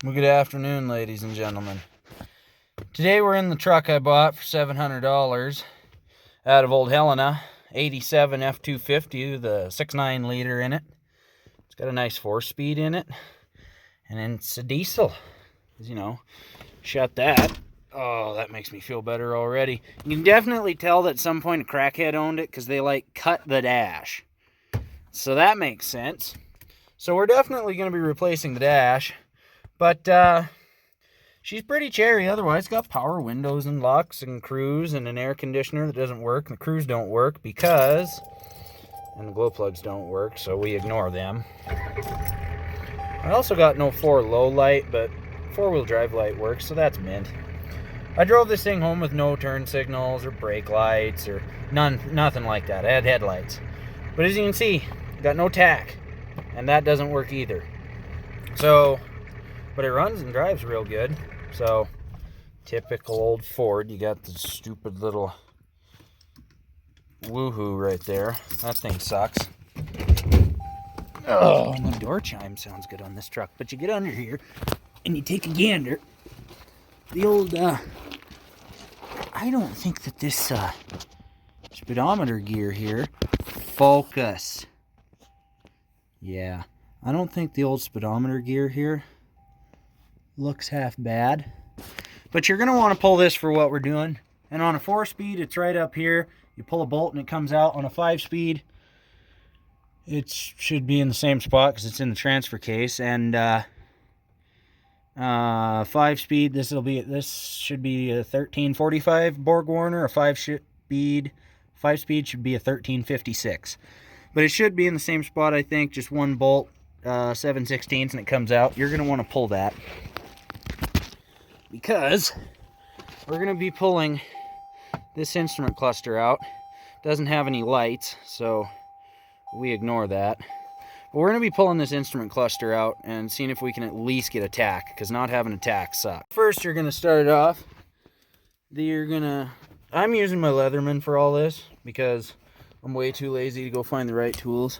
Well, good afternoon, ladies and gentlemen. Today we're in the truck I bought for $700 out of old Helena, 87 F250, the 6.9 liter in it. It's got a nice 4-speed in it, and then it's a diesel. You know, shut that. Oh, that makes me feel better already. You can definitely tell that at some point a crackhead owned it because they cut the dash. So that makes sense. So we're definitely going to be replacing the dash. But she's pretty cherry otherwise. It's got power windows and locks and cruise and an air conditioner that doesn't work. And the cruise don't work because, and the glow plugs don't work, so we ignore them. I also got no 4 low light, but 4-wheel drive light works, so that's mint. I drove this thing home with no turn signals or brake lights or nothing like that. I had headlights. But as you can see, got no tach, and that doesn't work either. So, but it runs and drives real good. So, typical old Ford. You got the stupid little woohoo right there. That thing sucks. Oh, and the door chime sounds good on this truck. But you get under here and you take a gander. The old, I don't think that this speedometer gear here, focus. Yeah, I don't think the old speedometer gear here looks half bad. But you're going to want to pull this for what we're doing. And on a 4-speed, it's right up here. You pull a bolt and it comes out. On a 5-speed, it should be in the same spot because it's in the transfer case. And 5-speed, this should be a 1345 Borg Warner. A 5-speed should be a 1356. But it should be in the same spot, I think. Just one bolt, 7/16, and it comes out. You're going to want to pull that because we're going to be pulling this instrument cluster out. Doesn't have any lights, so we ignore that. But we're going to be pulling this instrument cluster out and seeing if we can at least get a tach, because not having a tach sucks. First, you're going to start it off. I'm using my Leatherman for all this because I'm way too lazy to go find the right tools.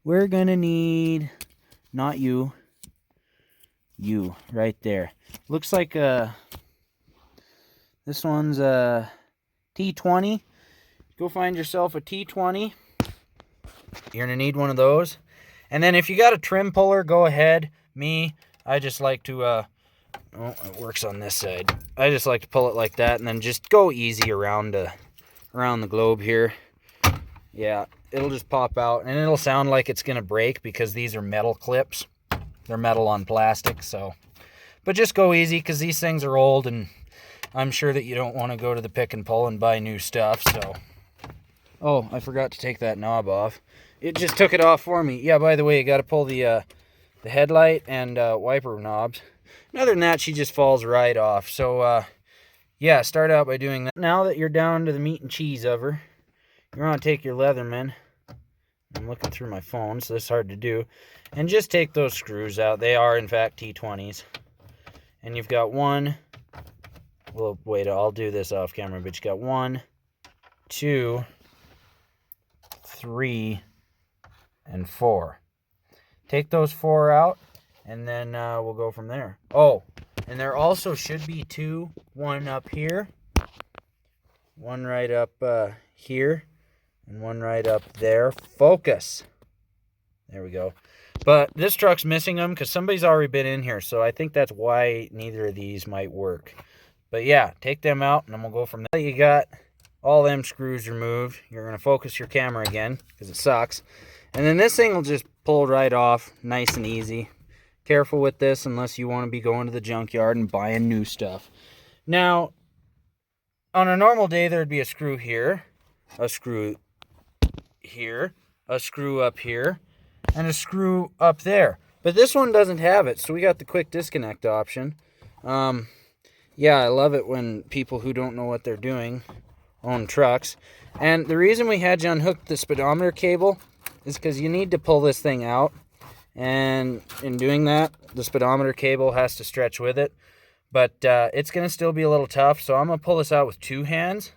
We're going to need, not you right there. Looks like this one's a T20. Go find yourself a T20. You're going to need one of those. And then if you got a trim puller, go ahead. I just like to, it works on this side. I just like to pull it like that and then just go easy around the globe here. Yeah, it'll just pop out and it'll sound like it's going to break because these are metal clips. They're metal on plastic, so. But just go easy because these things are old and I'm sure that you don't want to go to the pick and pull and buy new stuff, so. Oh, I forgot to take that knob off. It just took it off for me. Yeah, by the way, you got to pull the headlight and wiper knobs. And other than that, she just falls right off. So, yeah, start out by doing that. Now that you're down to the meat and cheese of her, you're going to take your Leatherman. I'm looking through my phone, so this is hard to do. And just take those screws out. They are, in fact, T20s. And you've got one. Well, wait, I'll do this off camera. But you got 1, 2, 3, and 4. Take those 4 out, and then we'll go from there. Oh, and there also should be 2. One up here. One right up here. And one right up there. Focus. There we go. But this truck's missing them because somebody's already been in here. So I think that's why neither of these might work. But yeah, take them out and then we'll go from there. You got all them screws removed. You're going to focus your camera again because it sucks. And then this thing will just pull right off nice and easy. Careful with this unless you want to be going to the junkyard and buying new stuff. Now, on a normal day, there'd be a screw here, a screw here, a screw up here, and a screw up there. But this one doesn't have it, so we got the quick disconnect option. Yeah, I love it when people who don't know what they're doing own trucks. And the reason we had you unhook the speedometer cable is because you need to pull this thing out. And in doing that, the speedometer cable has to stretch with it. But it's going to still be a little tough, so I'm going to pull this out with 2 hands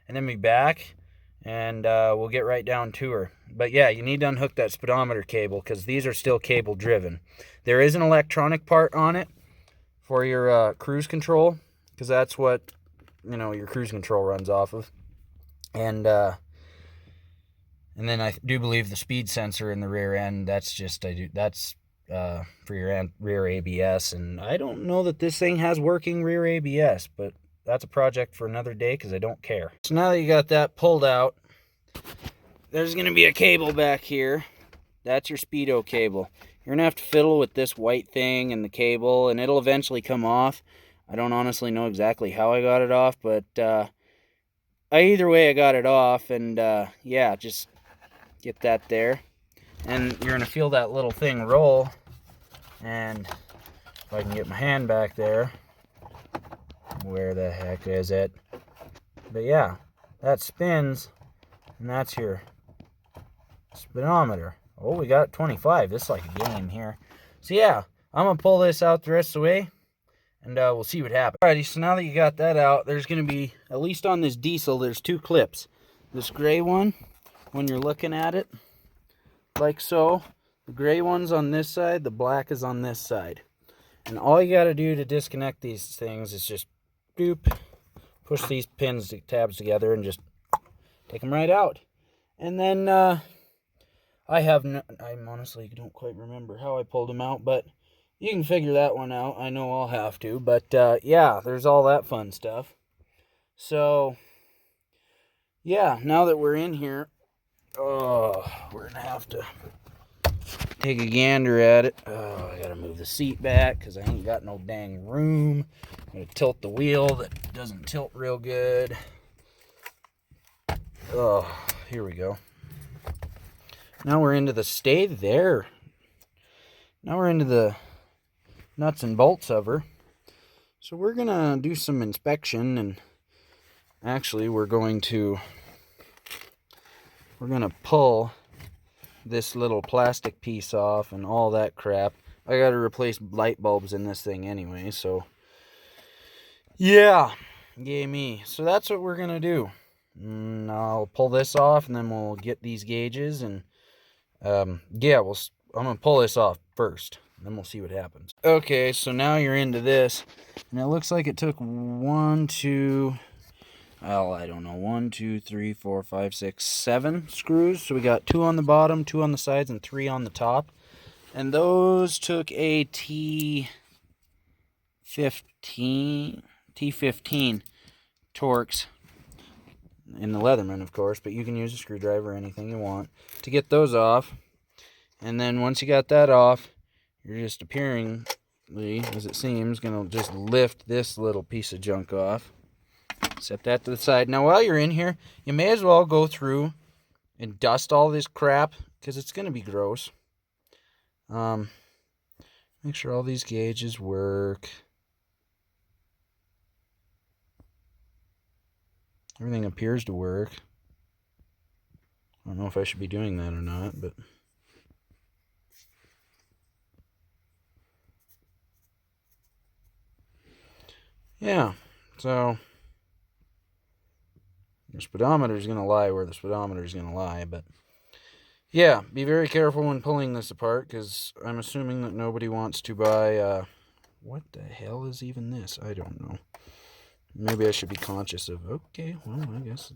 and then be back. And we'll get right down to her. But yeah, you need to unhook that speedometer cable because these are still cable driven. There is an electronic part on it, for your cruise control, because that's what, you know, your cruise control runs off of. And then I do believe the speed sensor in the rear end, that's for your rear ABS. And I don't know that this thing has working rear ABS, but that's a project for another day because I don't care. So now that you got that pulled out, there's going to be a cable back here. That's your speedo cable. You're going to have to fiddle with this white thing and the cable, and it'll eventually come off. I don't honestly know exactly how I got it off, but either way I got it off, and yeah, just get that there. And you're going to feel that little thing roll, and if I can get my hand back there, where the heck is it? But yeah, that spins, and that's your speedometer. Oh, we got 25. This is like a game here. So yeah, I'm going to pull this out the rest of the way, and we'll see what happens. Alrighty, so now that you got that out, there's going to be, at least on this diesel, there's two clips. This gray one, when you're looking at it, like so. The gray one's on this side, the black is on this side. And all you got to do to disconnect these things is just doop, push these tabs together, and just take them right out. And then I honestly don't quite remember how I pulled them out, but you can figure that one out. I know I'll have to, but yeah, there's all that fun stuff. So yeah, now that we're in here, we're gonna have to take a gander at it. I gotta move the seat back because I ain't got no dang room. I'm gonna tilt the wheel that doesn't tilt real good. Here we go. Now we're into the stay there. Now we're into the nuts and bolts of her. So we're gonna do some inspection, and actually we're gonna pull this little plastic piece off and all that crap. I gotta replace light bulbs in this thing anyway, so yeah, yay me. So that's what we're gonna do. I'll pull this off, and then we'll get these gauges, and yeah, I'm gonna pull this off first, then we'll see what happens. Okay, so now you're into this, and it looks like it took 1, 2, well, I don't know, 1, 2, 3, 4, 5, 6, 7 screws. So we got 2 on the bottom, 2 on the sides, and 3 on the top. And those took a T15 Torx in the Leatherman, of course, but you can use a screwdriver or anything you want to get those off. And then once you got that off, you're just apparently, as it seems, gonna just lift this little piece of junk off. Set that to the side. Now while you're in here, you may as well go through and dust all this crap, because it's going to be gross. Make sure all these gauges work. Everything appears to work. I don't know if I should be doing that or not, but yeah, so your speedometer is going to lie where the speedometer is going to lie, but yeah, be very careful when pulling this apart, because I'm assuming that nobody wants to buy, what the hell is even this? I don't know. Maybe I should be conscious of, okay, well, I guess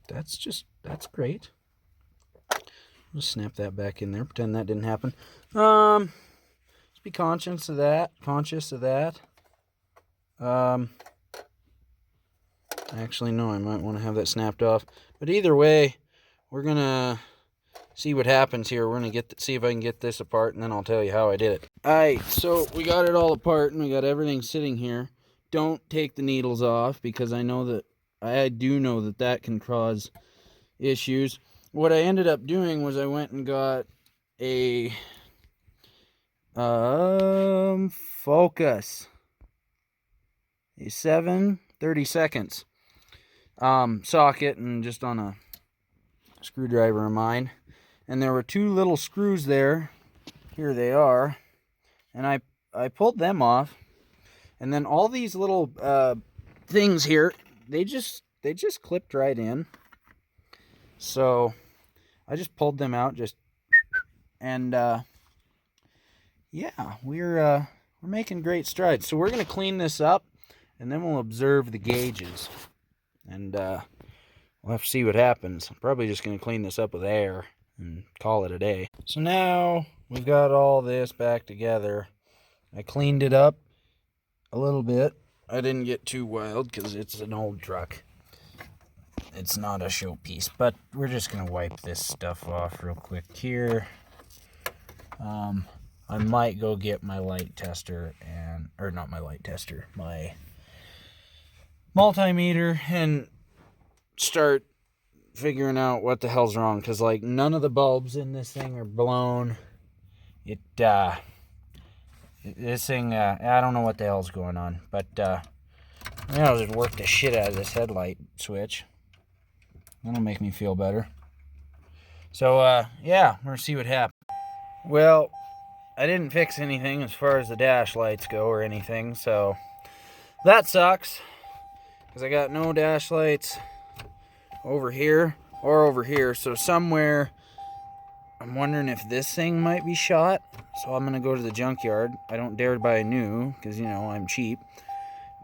that's great. Just snap that back in there, pretend that didn't happen. Just be conscious of that, Actually, no, I might want to have that snapped off. But either way, we're going to see what happens here. We're going to see if I can get this apart, and then I'll tell you how I did it. Alright, so we got it all apart, and we got everything sitting here. Don't take the needles off, because I do know that that can cause issues. What I ended up doing was I went and got a Focus, a 7/32 socket, and just on a screwdriver of mine, and there were 2 little screws there. Here they are, and I pulled them off, and then all these little things here, they just clipped right in. So I just pulled them out, and yeah, we're we're making great strides. So we're going to clean this up, and then we'll observe the gauges. And we'll have to see what happens. I'm probably just going to clean this up with air and call it a day. So now we've got all this back together. I cleaned it up a little bit. I didn't get too wild because it's an old truck. It's not a showpiece, but we're just going to wipe this stuff off real quick here. I might go get my light tester or not my light tester, my multimeter, and start figuring out what the hell's wrong, because like none of the bulbs in this thing are blown. This thing, I don't know what the hell's going on, but I'll just work the shit out of this headlight switch. That'll make me feel better. So yeah, we're gonna see what happens. Well, I didn't fix anything as far as the dash lights go or anything, so that sucks, because I got no dash lights over here or over here. So somewhere, I'm wondering if this thing might be shot. So I'm gonna go to the junkyard. I don't dare buy a new, because you know I'm cheap.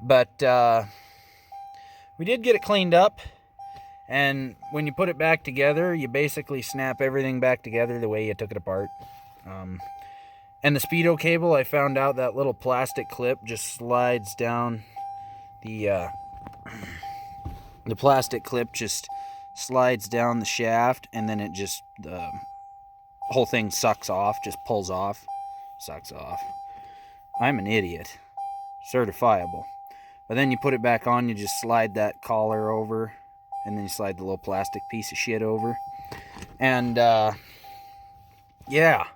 But we did get it cleaned up, and when you put it back together, you basically snap everything back together the way you took it apart. And the speedo cable, I found out that little plastic clip just slides down the plastic clip just slides down the shaft, and then it just, the whole thing sucks off, just pulls off, sucks off. I'm an idiot. Certifiable. But then you put it back on, you just slide that collar over, and then you slide the little plastic piece of shit over. And, yeah,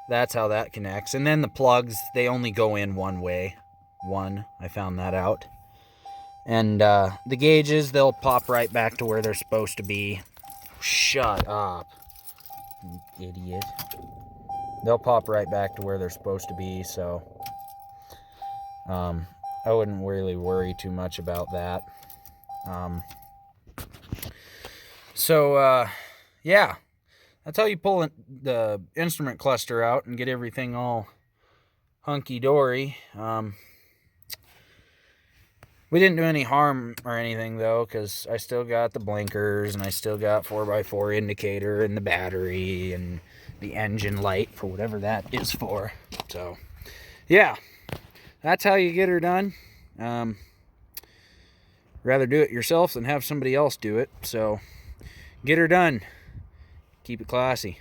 that's how that connects. And then the plugs, they only go in one way. I found that out. And the gauges, they'll pop right back to where they're supposed to be. Shut up, you idiot. They'll pop right back to where they're supposed to be, so I wouldn't really worry too much about that. Yeah, that's how you pull the instrument cluster out and get everything all hunky-dory. We didn't do any harm or anything, though, because I still got the blinkers, and I still got 4x4 indicator, and the battery, and the engine light, for whatever that is for. So, yeah, that's how you get her done. Rather do it yourself than have somebody else do it. So, get her done. Keep it classy.